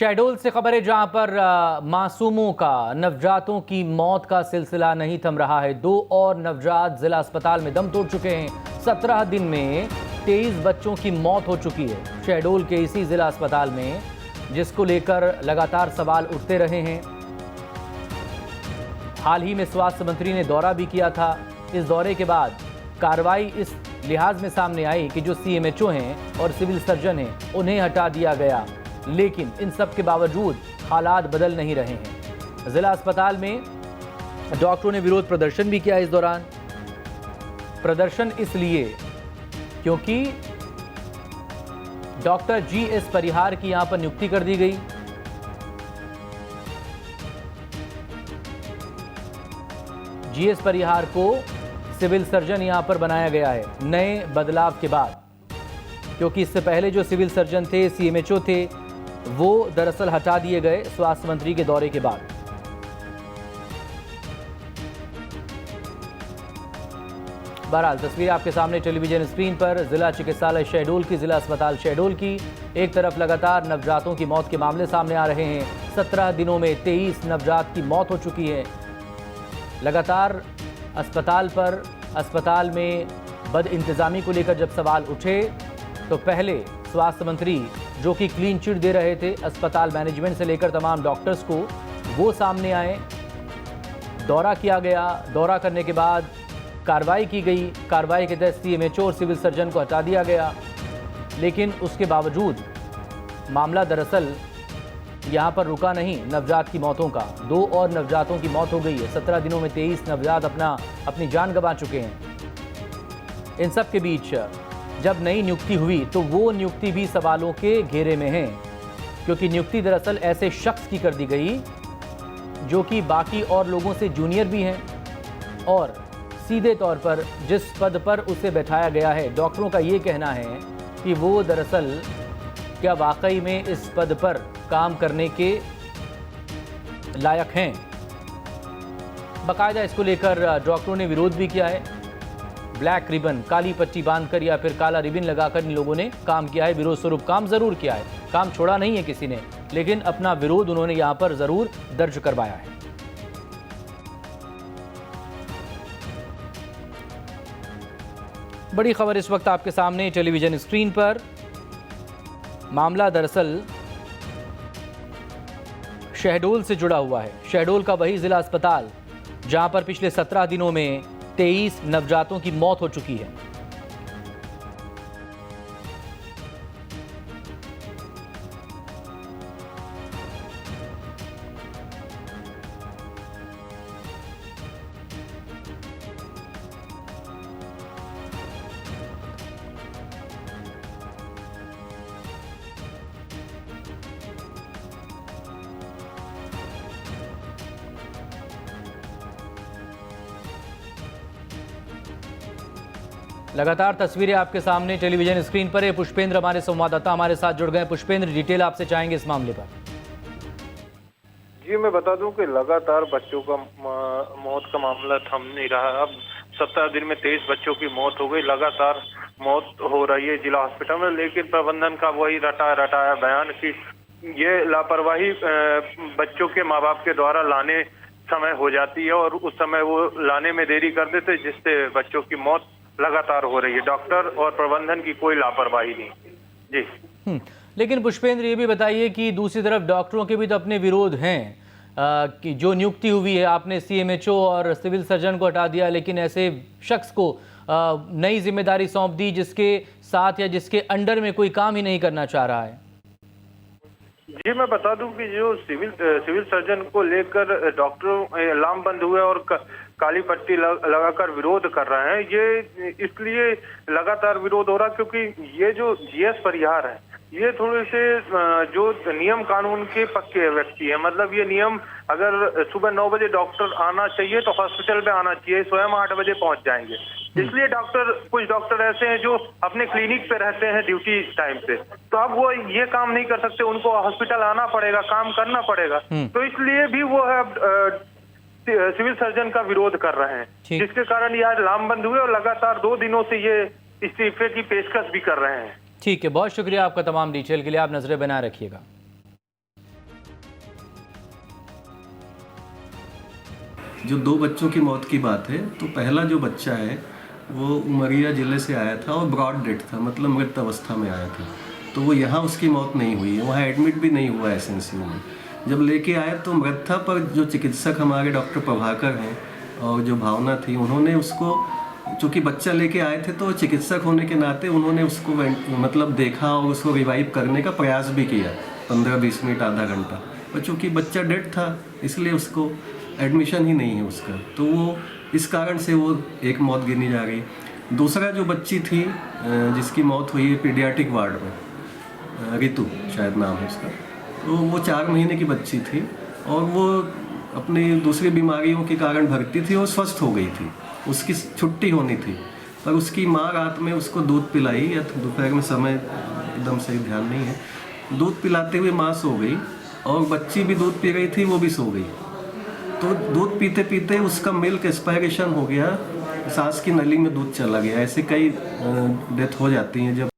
शहडोल से खबर है जहां पर मासूमों का नवजातों की मौत का सिलसिला नहीं थम रहा है। 2 और नवजात जिला अस्पताल में दम तोड़ चुके हैं। 17 दिन में 23 बच्चों की मौत हो चुकी है शहडोल के इसी जिला अस्पताल में, जिसको लेकर लगातार सवाल उठते रहे हैं। हाल ही में स्वास्थ्य मंत्री ने दौरा भी किया था। इस दौरे के बाद कार्रवाई इस लिहाज में सामने आई कि जो सीएमएचओ हैं और सिविल सर्जन हैं उन्हें हटा दिया गया, लेकिन इन सब के बावजूद हालात बदल नहीं रहे हैं। जिला अस्पताल में डॉक्टरों ने विरोध प्रदर्शन भी किया। इस दौरान प्रदर्शन इसलिए क्योंकि डॉक्टर जीएस परिहार की यहां पर नियुक्ति कर दी गई। जीएस परिहार को सिविल सर्जन यहां पर बनाया गया है नए बदलाव के बाद, क्योंकि इससे पहले जो सिविल सर्जन थे, सीएमएचओ थे, वो दरअसल हटा दिए गए स्वास्थ्य मंत्री के दौरे के बाद। बहरहाल तस्वीर आपके सामने टेलीविजन स्क्रीन पर जिला चिकित्सालय शहडोल की, जिला अस्पताल शहडोल की। एक तरफ लगातार नवजातों की मौत के मामले सामने आ रहे हैं। 17 दिनों में 23 नवजात की मौत हो चुकी है। लगातार अस्पताल में बद इंतजामी को लेकर जब सवाल उठे तो पहले स्वास्थ्य मंत्री जो कि क्लीन चिट दे रहे थे अस्पताल मैनेजमेंट से लेकर तमाम डॉक्टर्स को, वो सामने आए। दौरा किया गया। दौरा करने के बाद कार्रवाई की गई। कार्रवाई के तहत सीएमएचओ और सिविल सर्जन को हटा दिया गया, लेकिन उसके बावजूद मामला दरअसल यहाँ पर रुका नहीं। नवजात की मौतों का 2 और नवजातों की मौत हो गई है। 17 दिनों में 23 नवजात अपनी जान गंवा चुके हैं। इन सब के बीच जब नई नियुक्ति हुई तो वो नियुक्ति भी सवालों के घेरे में है, क्योंकि नियुक्ति दरअसल ऐसे शख्स की कर दी गई जो कि बाकी और लोगों से जूनियर भी हैं, और सीधे तौर पर जिस पद पर उसे बैठाया गया है, डॉक्टरों का ये कहना है कि वो दरअसल क्या वाकई में इस पद पर काम करने के लायक हैं। बाकायदा इसको लेकर डॉक्टरों ने विरोध भी किया है। ब्लैक रिबन, काली पट्टी बांधकर या फिर काला रिबन लगाकर इन लोगों ने काम किया है। विरोध स्वरूप काम जरूर किया है, काम छोड़ा नहीं है किसी ने, लेकिन अपना विरोध उन्होंने यहां पर जरूर दर्ज करवाया है। बड़ी खबर इस वक्त आपके सामने टेलीविजन स्क्रीन पर। मामला दरअसल शहडोल से जुड़ा हुआ है। शहडोल का वही जिला अस्पताल जहां पर पिछले 17 दिनों में 23 नवजातों की मौत हो चुकी है। लगातार तस्वीरें आपके सामने टेलीविजन स्क्रीन पर है। पुष्पेंद्र हमारे संवाददाता हमारे साथ जुड़ गए। पुष्पेंद्र, डिटेल आपसे चाहेंगे इस मामले पर। जी, मैं बता दूं कि लगातार बच्चों का मौत का मामला थम नहीं रहा। अब 17 दिन में 23 बच्चों की मौत हो गई। लगातार मौत हो रही है जिला हॉस्पिटल में, लेकिन प्रबंधन का वही रटाया बयान कि ये लापरवाही बच्चों के माँ बाप के द्वारा लाने समय हो जाती है, और उस समय वो लाने में देरी कर देते, जिससे बच्चों की मौत लगातार हो रही है। डॉक्टर और प्रबंधन की कोई लापरवाही नहीं। जी। लेकिन पुष्पेंद्र, ये भी बताइए कि दूसरी तरफ डॉक्टरों के भी तो अपने विरोध हैं कि जो नियुक्ति हुई है, आपने सीएमएचओ और सिविल सर्जन को हटा दिया, लेकिन ऐसे शख्स को नई जिम्मेदारी सौंप दी जिसके साथ या जिसके अंडर में कोई काम ही नहीं करना चाह रहा है। जी, मैं बता दूं कि जो सिविल सर्जन को लेकर डॉक्टर लामबंद हुए और काली पट्टी लगाकर विरोध कर रहे हैं, ये इसलिए लगातार विरोध हो रहा क्योंकि ये जो जीएस परिहार है, ये थोड़े से जो नियम कानून के पक्के व्यक्ति है। मतलब ये नियम, अगर सुबह 9 बजे डॉक्टर आना चाहिए तो हॉस्पिटल में आना चाहिए, स्वयं 8 बजे पहुंच जाएंगे। इसलिए कुछ डॉक्टर ऐसे हैं जो अपने क्लिनिक पे रहते हैं ड्यूटी टाइम पे, तो अब वो ये काम नहीं कर सकते, उनको हॉस्पिटल आना पड़ेगा, काम करना पड़ेगा। तो इसलिए भी वो है सिविल सर्जन का विरोध कर रहे हैं, जिसके कारण ये आज लामबंद हुए और लगातार 2 दिनों से ये इस्तीफे की पेशकश भी कर रहे हैं। ठीक है, बहुत शुक्रिया आपका तमाम डिटेल के लिए। आप नजरें बनाए रखिएगा। जो 2 बच्चों की मौत की बात है, तो पहला जो बच्चा है वो उमरिया ज़िले से आया था और ब्रॉड डेथ था, मतलब मृत अवस्था में आया था। तो वो यहाँ उसकी मौत नहीं हुई है, वहाँ एडमिट भी नहीं हुआ एसएनसीयू में। जब लेके आए तो मृत था, पर जो चिकित्सक हमारे डॉक्टर प्रभाकर हैं और जो भावना थी, उन्होंने उसको, चूँकि बच्चा लेके आए थे तो चिकित्सक होने के नाते उन्होंने उसको मतलब देखा और उसको रिवाइव करने का प्रयास भी किया 15-20 मिनट, आधा घंटा। पर चूँकि बच्चा डेड था इसलिए उसको एडमिशन ही नहीं है उसका, तो वो इस कारण से वो एक मौत गिनी जा रही। दूसरा जो बच्ची थी जिसकी मौत हुई है पीडियाट्रिक वार्ड में, रितु शायद नाम है उसका, तो वो 4 महीने की बच्ची थी और वो अपनी दूसरी बीमारियों के कारण भर्ती थी और स्वस्थ हो गई थी, उसकी छुट्टी होनी थी। पर उसकी माँ रात में उसको दूध पिलाई, या दोपहर में समय एकदम सही ध्यान नहीं है, दूध पिलाते हुए माँ सो गई और बच्ची भी दूध पी रही थी, वो भी सो गई। तो दूध पीते पीते उसका मिल्क एस्पायरेशन हो गया, सांस की नली में दूध चला गया। ऐसे कई डेथ हो जाती हैं जब